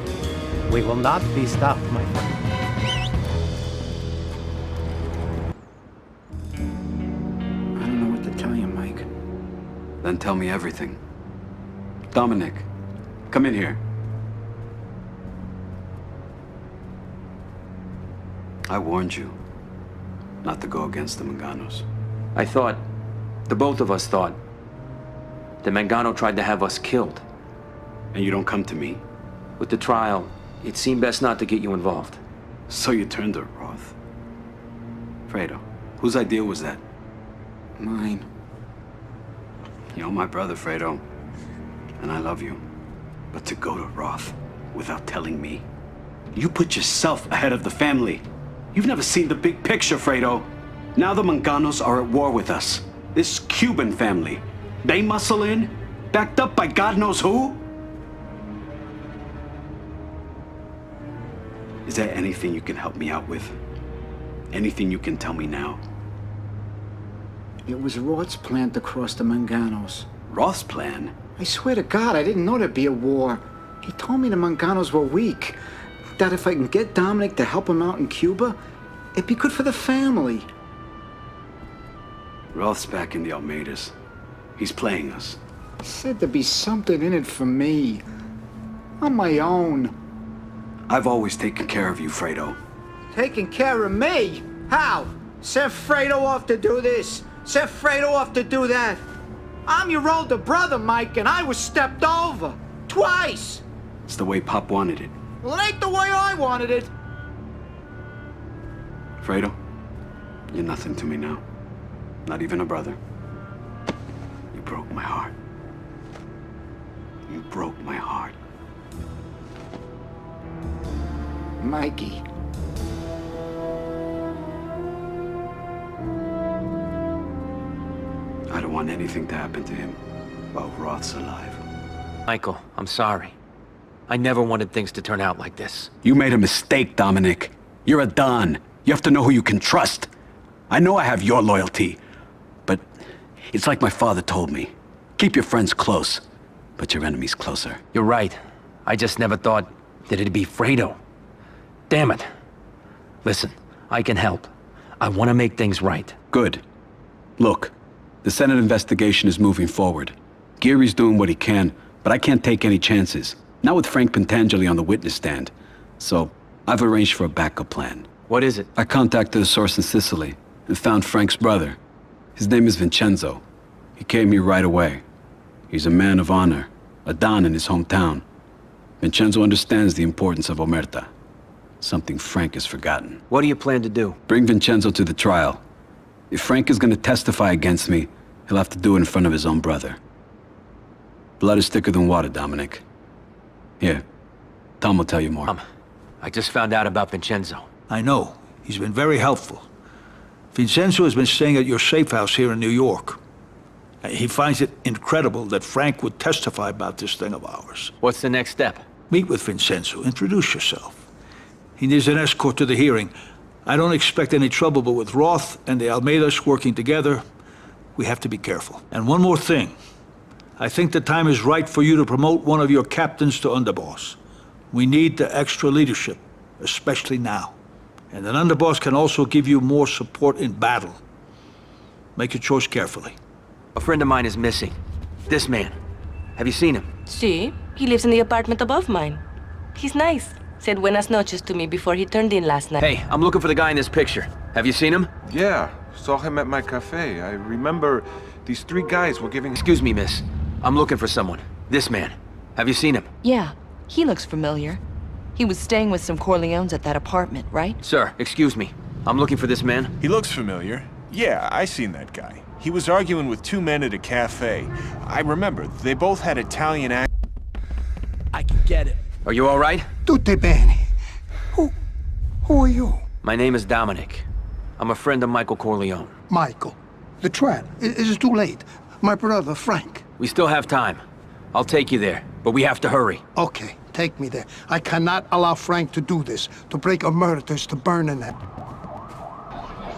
We will not be stopped, my friend. I don't know what to tell you, Mike. Then tell me everything. Dominic, come in here. I warned you not to go against the Manganos. I thought, the both of us thought, that Mangano tried to have us killed. And you don't come to me? With the trial, it seemed best not to get you involved. So you turned to Roth. Fredo, whose idea was that? Mine. You're my brother, Fredo. And I love you. But to go to Roth without telling me? You put yourself ahead of the family. You've never seen the big picture, Fredo. Now the Manganos are at war with us. This Cuban family. They muscle in, backed up by God knows who? Is there anything you can help me out with? Anything you can tell me now? It was Roth's plan to cross the Manganos. Roth's plan? I swear to God, I didn't know there'd be a war. He told me the Manganos were weak. That if I can get Dominic to help him out in Cuba, it'd be good for the family. Roth's back in the Almeidas. He's playing us. He said there'd be something in it for me. On my own. I've always taken care of you, Fredo. Taking care of me? How? Sent Fredo off to do this. Sent Fredo off to do that. I'm your older brother, Mike, and I was stepped over. Twice. It's the way Pop wanted it. Well, it ain't the way I wanted it. Fredo, you're nothing to me now. Not even a brother. You broke my heart. You broke my heart. Mikey. I don't want anything to happen to him while Roth's alive. Michael, I'm sorry. I never wanted things to turn out like this. You made a mistake, Dominic. You're a Don. You have to know who you can trust. I know I have your loyalty, but it's like my father told me. Keep your friends close, but your enemies closer. You're right. I just never thought that it'd be Fredo. Damn it. Listen, I can help. I want to make things right. Good. Look, the Senate investigation is moving forward. Geary's doing what he can, but I can't take any chances. Not with Frank Pentangeli on the witness stand. So, I've arranged for a backup plan. What is it? I contacted a source in Sicily and found Frank's brother. His name is Vincenzo. He came here right away. He's a man of honor, a Don in his hometown. Vincenzo understands the importance of Omerta. Something Frank has forgotten. What do you plan to do? Bring Vincenzo to the trial. If Frank is going to testify against me, he'll have to do it in front of his own brother. Blood is thicker than water, Dominic. Here, Tom will tell you more. I just found out about Vincenzo. I know. He's been very helpful. Vincenzo has been staying at your safe house here in New York. He finds it incredible that Frank would testify about this thing of ours. What's the next step? Meet with Vincenzo. Introduce yourself. He needs an escort to the hearing. I don't expect any trouble, but with Roth and the Almeidas working together, we have to be careful. And one more thing. I think the time is right for you to promote one of your captains to underboss. We need the extra leadership, especially now. And an underboss can also give you more support in battle. Make your choice carefully. A friend of mine is missing. This man. Have you seen him? See, he lives in the apartment above mine. He's nice. Said buenas noches to me before he turned in last night. Hey, I'm looking for the guy in this picture. Have you seen him? Yeah, saw him at my cafe. I remember these three guys were giving... Excuse me, miss. I'm looking for someone. This man. Have you seen him? Yeah, he looks familiar. He was staying with some Corleones at that apartment, right? Sir, excuse me. I'm looking for this man. He looks familiar. Yeah, I seen that guy. He was arguing with two men at a cafe. I remember, they both had Italian accents. I can get it. Are you all right? Tutte bene. Who are you? My name is Dominic. I'm a friend of Michael Corleone. Michael. The trial. It is too late. My brother, Frank. We still have time. I'll take you there, but we have to hurry. Okay. take me there. I cannot allow Frank to do this, to break emeritus, to burn in it.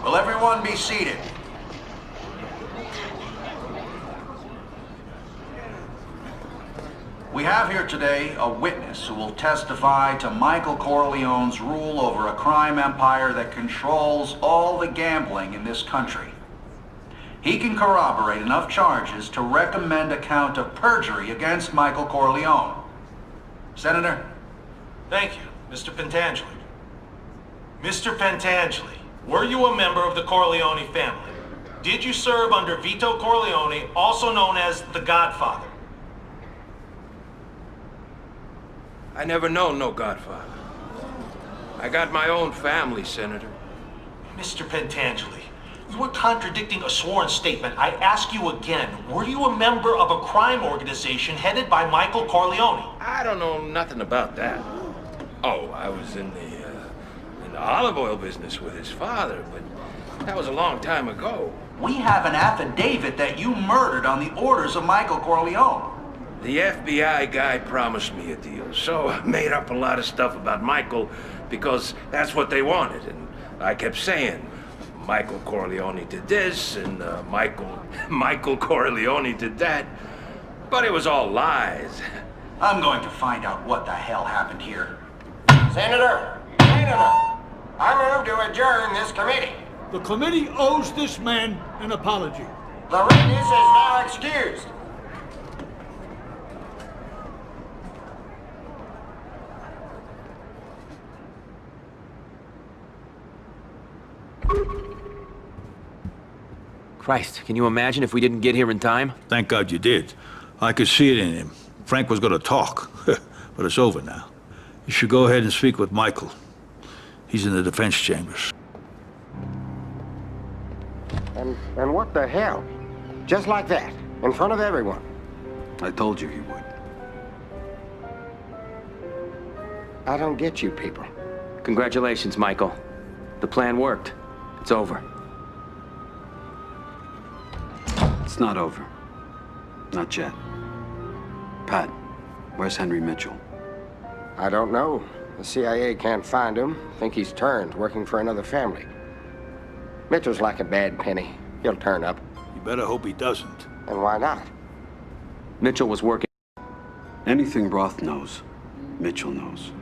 Will everyone be seated? We have here today a witness who will testify to Michael Corleone's rule over a crime empire that controls all the gambling in this country. He can corroborate enough charges to recommend a count of perjury against Michael Corleone. Senator? Thank you, Mr. Pentangeli. Mr. Pentangeli, were you a member of the Corleone family? Did you serve under Vito Corleone, also known as the Godfather? I never known no Godfather. I got my own family, Senator. Mr. Pentangeli, you are contradicting a sworn statement. I ask you again, were you a member of a crime organization headed by Michael Corleone? I don't know nothing about that. Oh, I was in the olive oil business with his father, but that was a long time ago. We have an affidavit that you murdered on the orders of Michael Corleone. The FBI guy promised me a deal, so I made up a lot of stuff about Michael because that's what they wanted, and I kept saying, Michael Corleone did this, and Michael Corleone did that, but it was all lies. I'm going to find out what the hell happened here. Senator, I move to adjourn this committee. The committee owes this man an apology. The witness is now excused. Christ, can you imagine if we didn't get here in time? Thank God you did. I could see it in him. Frank was going to talk, but it's over now. You should go ahead and speak with Michael. He's in the defense chambers. And what the hell? Just like that, in front of everyone. I told you he would. I don't get you people. Congratulations, Michael. The plan worked. It's over. It's not over. Not yet. Pat, where's Henry Mitchell? I don't know. The CIA can't find him. Think he's turned, working for another family. Mitchell's like a bad penny. He'll turn up. You better hope he doesn't. And why not? Mitchell was working. Anything Roth knows, Mitchell knows.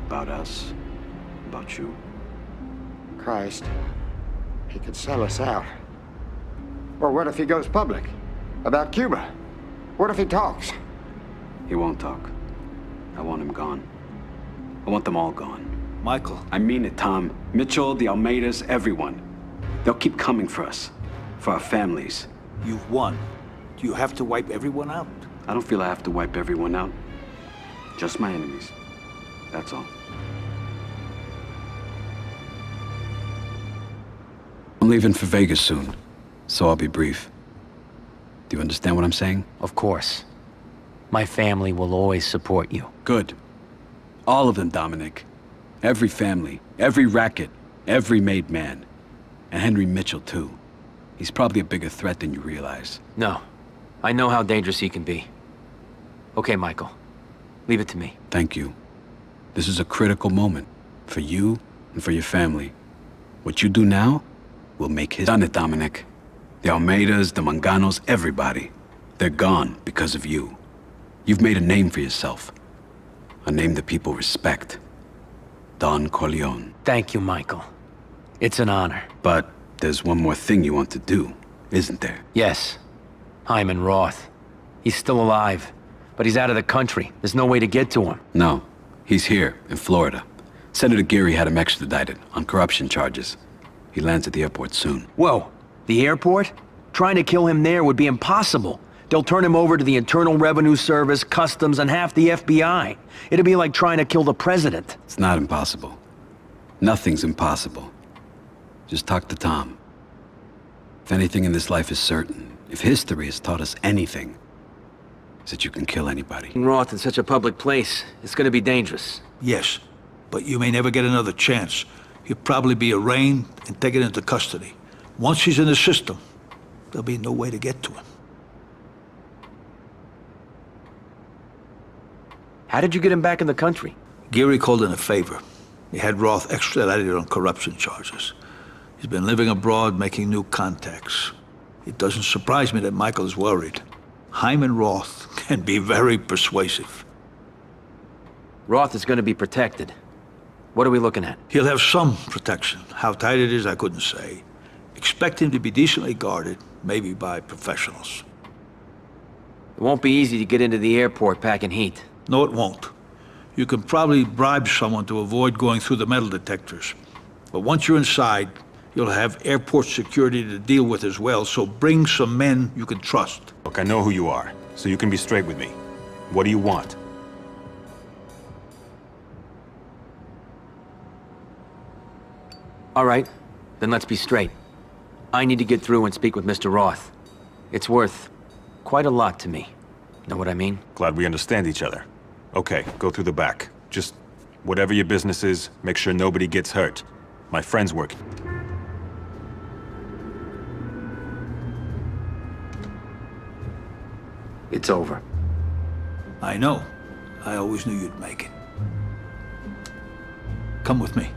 About us, about you. Christ, he could sell us out. Or what if he goes public? About Cuba? What if he talks? He won't talk. I want him gone. I want them all gone. Michael. I mean it, Tom. Mitchell, the Almeidas, everyone. They'll keep coming for us. For our families. You've won. Do you have to wipe everyone out? I don't feel I have to wipe everyone out. Just my enemies. That's all. I'm leaving for Vegas soon, so I'll be brief. Do you understand what I'm saying? Of course. My family will always support you. Good. All of them, Dominic. Every family, every racket, every made man. And Henry Mitchell, too. He's probably a bigger threat than you realize. No. I know how dangerous he can be. Okay, Michael. Leave it to me. Thank you. This is a critical moment. For you and for your family. What you do now will make his... Done it, Dominic. The Almeidas, the Manganos, everybody. They're gone because of you. You've made a name for yourself. A name that people respect. Don Corleone. Thank you, Michael. It's an honor. But there's one more thing you want to do, isn't there? Yes. Hyman Roth. He's still alive, but he's out of the country. There's no way to get to him. No. He's here, in Florida. Senator Geary had him extradited on corruption charges. He lands at the airport soon. Whoa. The airport? Trying to kill him there would be impossible. They'll turn him over to the Internal Revenue Service, Customs, and half the FBI. It'd be like trying to kill the president. It's not impossible. Nothing's impossible. Just talk to Tom. If anything in this life is certain, if history has taught us anything, it's that you can kill anybody. Roth in such a public place, it's gonna be dangerous. Yes, but you may never get another chance. He'll probably be arraigned and taken into custody. Once he's in the system, there'll be no way to get to him. How did you get him back in the country? Geary called in a favor. He had Roth extradited on corruption charges. He's been living abroad, making new contacts. It doesn't surprise me that Michael is worried. Hyman Roth can be very persuasive. Roth is going to be protected. What are we looking at? He'll have some protection. How tight it is, I couldn't say. Expect him to be decently guarded, maybe by professionals. It won't be easy to get into the airport packing heat. No, it won't. You can probably bribe someone to avoid going through the metal detectors. But once you're inside, you'll have airport security to deal with as well, so bring some men you can trust. Look, I know who you are, so you can be straight with me. What do you want? All right, then let's be straight. I need to get through and speak with Mr. Roth. It's worth quite a lot to me. Know what I mean? Glad we understand each other. Okay, go through the back. Just whatever your business is, make sure nobody gets hurt. My friend's working. It's over. I know. I always knew you'd make it. Come with me.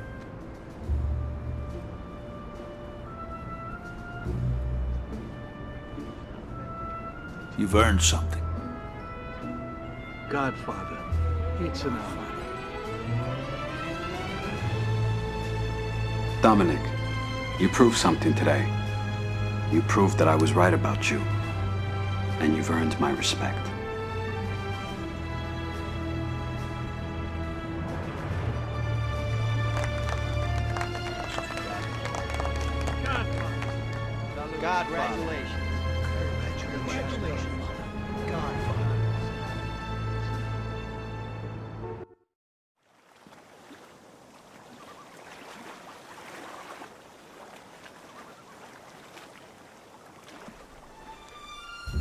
You've earned something. Godfather. It's an honor. Dominic, you proved something today. You proved that I was right about you. And you've earned my respect. Congratulations. Congratulations. Godfather.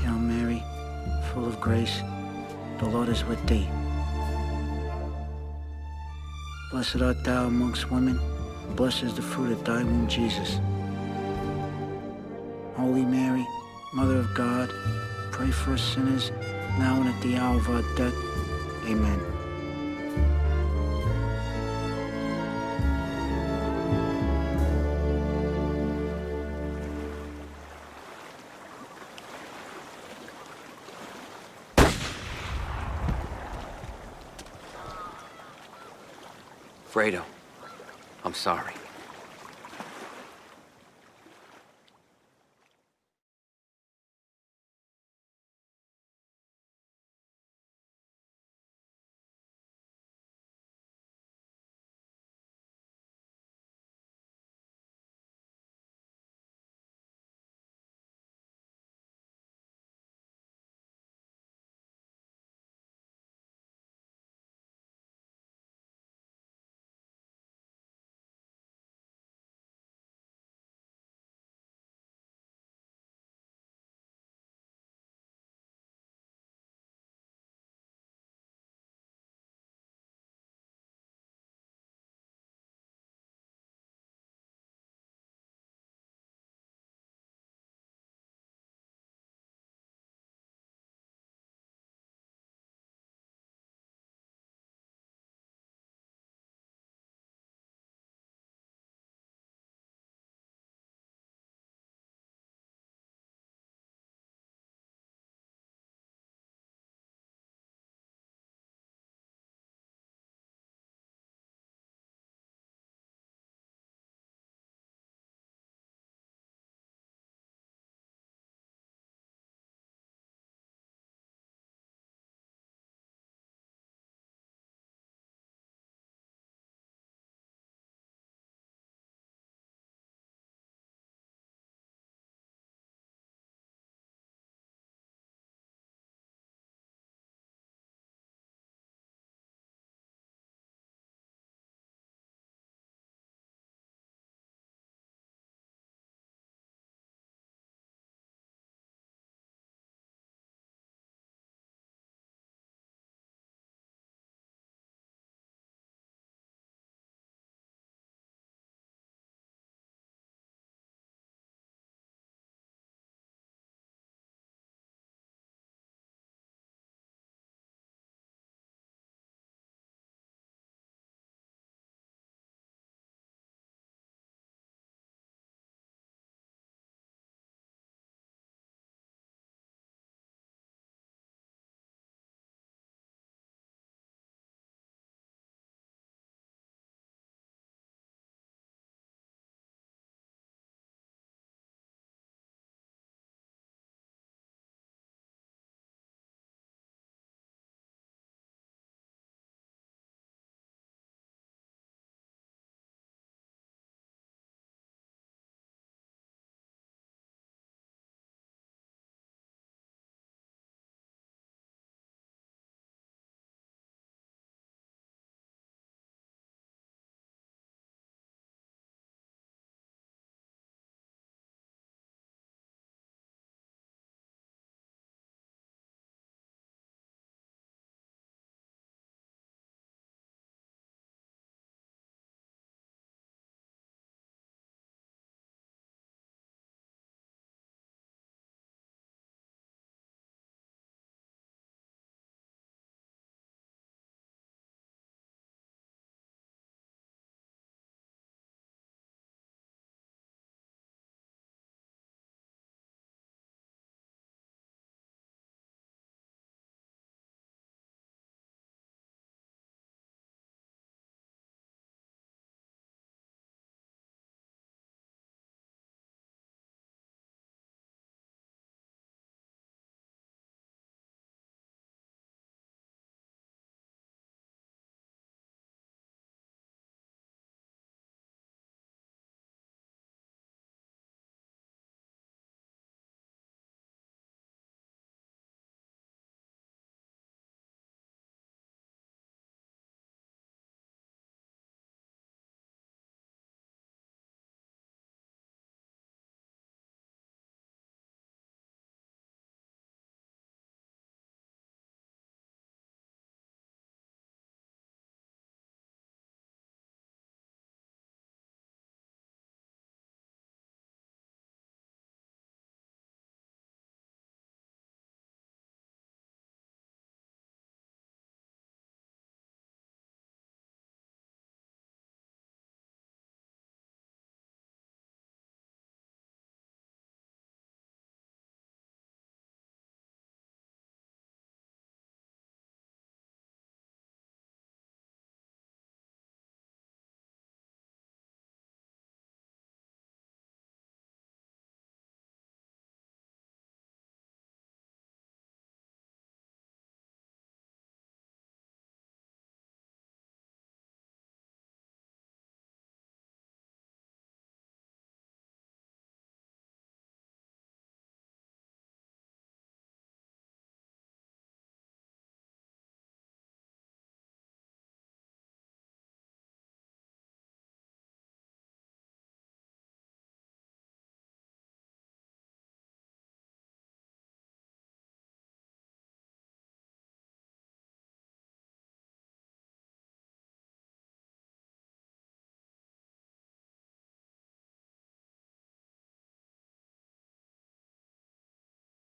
Hail Mary, full of grace, the Lord is with thee. Blessed art thou amongst women, and blessed is the fruit of thy womb, Jesus. Holy Mary, Mother of God, pray for us sinners, now and at the hour of our death. Amen. Fredo, I'm sorry.